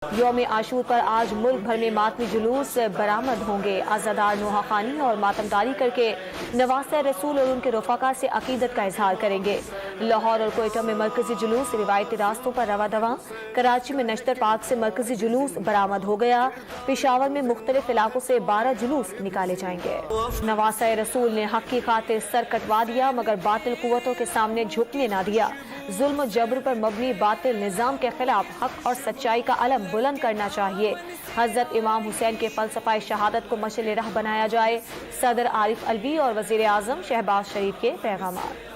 یوم عاشور پر آج ملک بھر میں ماتمی جلوس برآمد ہوں گے۔ عزادار نوحہ خوانی اور ماتمداری کر کے نواسۂ رسول اور ان کے رفقا سے عقیدت کا اظہار کریں گے۔ لاہور اور کوئٹہ میں مرکزی جلوس روایتی راستوں پر رواں دواں۔ کراچی میں نشتر پارک سے مرکزی جلوس برآمد ہو گیا۔ پشاور میں مختلف علاقوں سے 12 جلوس نکالے جائیں گے۔ نواسۂ رسول نے حق کی خاطر سر کٹوا دیا مگر باطل قوتوں کے سامنے جھکنے نہ دیا۔ ظلم و جبر پر مبنی باطل نظام کے خلاف حق اور سچائی کا علم بلند کرنا چاہیے۔ حضرت امام حسین کے فلسفہ شہادت کو مشعل راہ بنایا جائے۔ صدر عارف علوی اور وزیر اعظم شہباز شریف کے پیغامات۔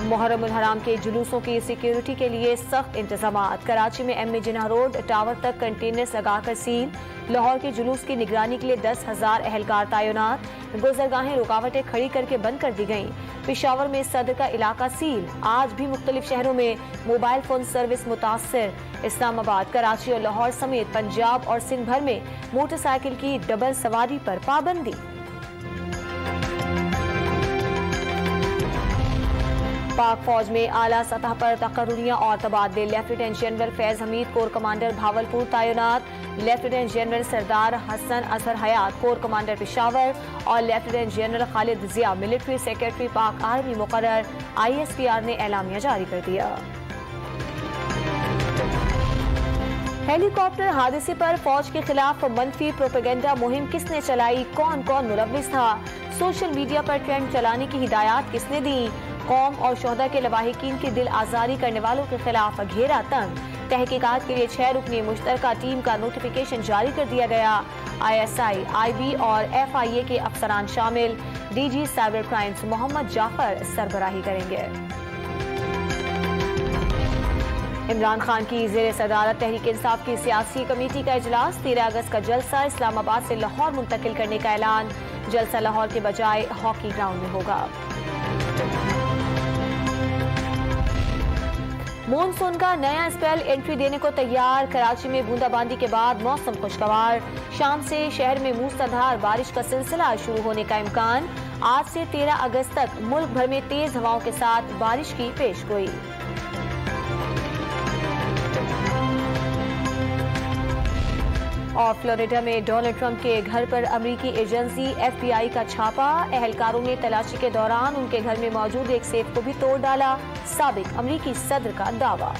محرم الحرام کے جلوسوں کی سیکیورٹی کے لیے سخت انتظامات۔ کراچی میں ایم اے جناح روڈ ٹاور تک کنٹینرز لگا کر سیل۔ لاہور کے جلوس کی نگرانی کے لیے 10,000 اہلکار تعینات۔ گزرگاہیں رکاوٹیں کھڑی کر کے بند کر دی گئیں۔ پشاور میں صدر کا علاقہ سیل۔ آج بھی مختلف شہروں میں موبائل فون سروس متاثر۔ اسلام آباد، کراچی اور لاہور سمیت پنجاب اور سندھ بھر میں موٹر سائیکل کی ڈبل سواری پر پابندی۔ پاک فوج میں اعلیٰ سطح پر تقرریاں اور تبادلے۔ لیفٹیننٹ جنرل فیض حمید کور کمانڈر بھاولپور تعینات۔ لیفٹیننٹ جنرل سردار حسن اظہر حیات کور کمانڈر پشاور اور لیفٹیننٹ جنرل خالد ضیاء ملٹری سیکرٹری پاک آرمی مقرر۔ ISPR نے اعلامیہ جاری کر دیا۔ ہیلی کاپٹر حادثے پر فوج کے خلاف منفی پروپیگنڈا مہم کس نے چلائی؟ کون کون ملوث تھا؟ سوشل میڈیا پر ٹرینڈ چلانے کی ہدایات کس نے دی؟ قوم اور شہداء کے لواحقین کی دل آزاری کرنے والوں کے خلاف گھیرا تنگ۔ تحقیقات کے لیے 6 رکنی مشترکہ ٹیم کا نوٹیفیکیشن جاری کر دیا گیا۔ ISI، IB اور FIA کے افسران شامل۔ DG سائبر کرائمز محمد جعفر سربراہی کریں گے۔ عمران خان کی زیر صدارت تحریک انصاف کی سیاسی کمیٹی کا اجلاس۔ 13 اگست کا جلسہ اسلام آباد سے لاہور منتقل کرنے کا اعلان۔ جلسہ لاہور کے بجائے ہاکی گراؤنڈ میں ہوگا۔ مونسون کا نیا اسپیل انٹری دینے کو تیار۔ کراچی میں بوندا باندی کے بعد موسم خوشگوار۔ شام سے شہر میں موسلادھار بارش کا سلسلہ شروع ہونے کا امکان۔ آج سے 13 اگست تک ملک بھر میں تیز ہواؤں کے ساتھ بارش کی پیش گوئی۔ اور فلوریڈا میں ڈونلڈ ٹرمپ کے گھر پر امریکی ایجنسی FBI کا چھاپا۔ اہلکاروں نے تلاشی کے دوران ان کے گھر میں موجود ایک سیف کو بھی توڑ ڈالا۔ سابق امریکی صدر کا دعویٰ۔